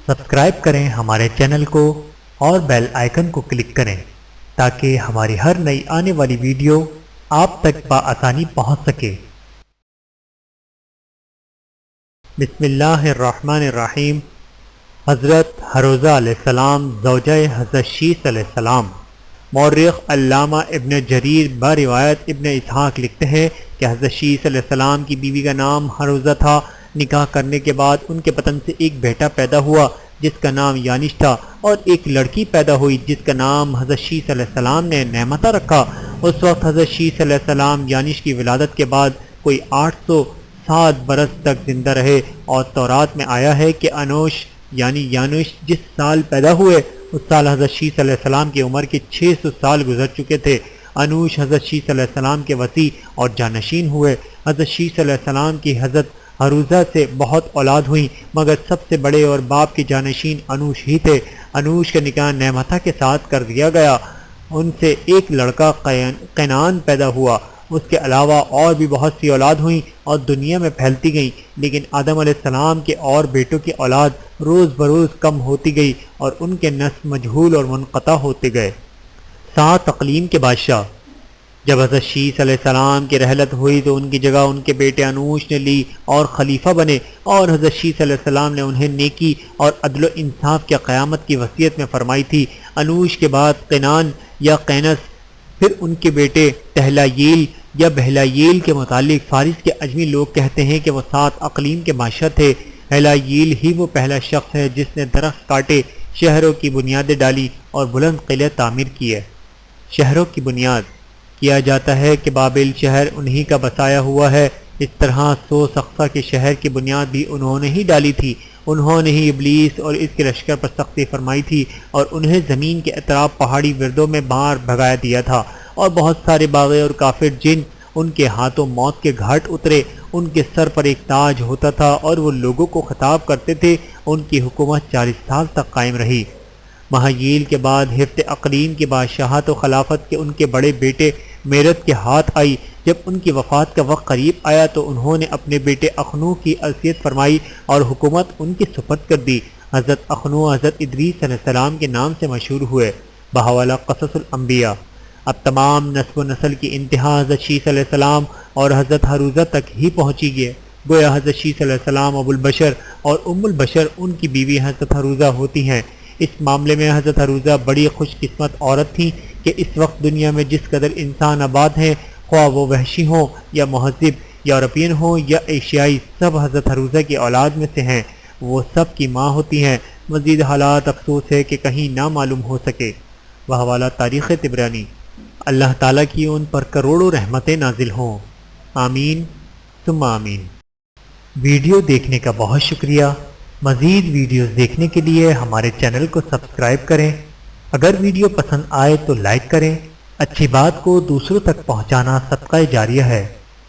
Subscribe کریں ہمارے channel کو اور بیل آئیکن کو کلک کریں تاکہ ہماری ہر نئی آنے والی ویڈیو آپ تک بآسانی پہنچ سکے۔ بسم اللہ الرحمن الرحیم۔ حضرت حروزہ علیہ السلام زوجہ حضرت شیث علیہ السلام۔ مورخ علامہ ابن جریر بروایت ابن اسحاق لکھتے ہیں کہ حضرت شیث علیہ السلام کی بیوی کا نام حروزہ تھا۔ نکاح کرنے کے بعد ان کے بطن سے ایک بیٹا پیدا ہوا جس کا نام یانش تھا، اور ایک لڑکی پیدا ہوئی جس کا نام حضرت شیث علیہ السلام نے نعمتہ رکھا۔ اس وقت حضرت شیث علیہ السلام یانش کی ولادت کے بعد کوئی 807 برس تک زندہ رہے، اور تورات میں آیا ہے کہ انوش یعنی یانش جس سال پیدا ہوئے اس سال حضرت شیث علیہ السلام کی عمر کے 600 سال گزر چکے تھے۔ انوش حضرت شیث علیہ السلام کے وصی اور جانشین ہوئے۔ حضرت شیث علیہ السلام کی حضرت حروزہ سے بہت اولاد ہوئیں، مگر سب سے بڑے اور باپ کے جانشین انوش ہی تھے۔ انوش کا نکاح نعمتہ کے ساتھ کر دیا گیا۔ ان سے ایک لڑکا قینان پیدا ہوا۔ اس کے علاوہ اور بھی بہت سی اولاد ہوئیں اور دنیا میں پھیلتی گئیں، لیکن آدم علیہ السلام کے اور بیٹوں کی اولاد روز بروز کم ہوتی گئی اور ان کے نسل مجہول اور منقطع ہوتے گئے۔ 7 اقلیم کے بادشاہ۔ جب حضرت شیث علیہ السلام کی رحلت ہوئی تو ان کی جگہ ان کے بیٹے انوش نے لی اور خلیفہ بنے، اور حضرت شیث علیہ السلام نے انہیں نیکی اور عدل و انصاف کی قیامت کی وصیت میں فرمائی تھی۔ انوش کے بعد قینان یا قینس، پھر ان کے بیٹے تہلاییل یا بہلاییل کے متعلق فارس کے اجمی لوگ کہتے ہیں کہ وہ 7 اقلیم کے بادشاہ تھے۔ ہلاییل ہی وہ پہلا شخص ہے جس نے درخت کاٹے، شہروں کی بنیادیں ڈالی اور بلند قلعے تعمیر کیے۔ شہروں کی بنیاد کیا جاتا ہے کہ بابل شہر انہی کا بسایا ہوا ہے۔ اس طرح سقفہ کے شہر کی بنیاد بھی انہوں نے ہی ڈالی تھی۔ انہوں نے ہی ابلیس اور اس کے لشکر پر سختی فرمائی تھی اور انہیں زمین کے اطراف پہاڑی وردوں میں باہر بھگایا دیا تھا، اور بہت سارے باغی اور کافر جن ان کے ہاتھوں موت کے گھاٹ اترے۔ ان کے سر پر ایک تاج ہوتا تھا اور وہ لوگوں کو خطاب کرتے تھے۔ ان کی حکومت 40 سال تک قائم رہی۔ مہاییل کے بعد ہفت اقلیم کی بادشاہت و خلافت کے ان کے بڑے بیٹے میرت کے ہاتھ آئی۔ جب ان کی وفات کا وقت قریب آیا تو انہوں نے اپنے بیٹے اخنو کی عصیت فرمائی اور حکومت ان کی سپرد کر دی۔ حضرت اخنو حضرت ادریس علیہ السلام کے نام سے مشہور ہوئے۔ بحوالہ قصص الانبیاء۔ اب تمام نسب و نسل کی انتہا حضرت شیث علیہ السلام اور حضرت حروزہ تک ہی پہنچی گئی۔ گویا حضرت شیث علیہ السلام ابو البشر اور ام البشر ان کی بیوی حضرت حروزہ ہوتی ہیں۔ اس معاملے میں حضرت حروزہ بڑی خوش قسمت عورت تھیں کہ اس وقت دنیا میں جس قدر انسان آباد ہیں، خواہ وہ وحشی ہوں یا مہذب، یورپین ہوں یا ایشیائی، سب حضرت حروزہ کی اولاد میں سے ہیں۔ وہ سب کی ماں ہوتی ہیں۔ مزید حالات افسوس ہے کہ کہیں نہ معلوم ہو سکے۔ بحوالہ تاریخ طبرانی۔ اللہ تعالیٰ کی ان پر کروڑوں رحمتیں نازل ہوں، آمین ثم آمین۔ ویڈیو دیکھنے کا بہت شکریہ۔ مزید ویڈیوز دیکھنے کے لیے ہمارے چینل کو سبسکرائب کریں۔ اگر ویڈیو پسند آئے تو لائک کریں۔ اچھی بات کو دوسروں تک پہنچانا صدقہ جاریہ ہے۔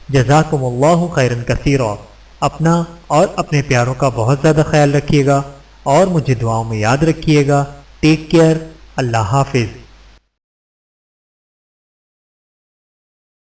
جزاکم اللہ خیرا کثیرا۔ اپنا اور اپنے پیاروں کا بہت زیادہ خیال رکھیے گا اور مجھے دعاؤں میں یاد رکھیے گا۔ Take care. اللہ حافظ۔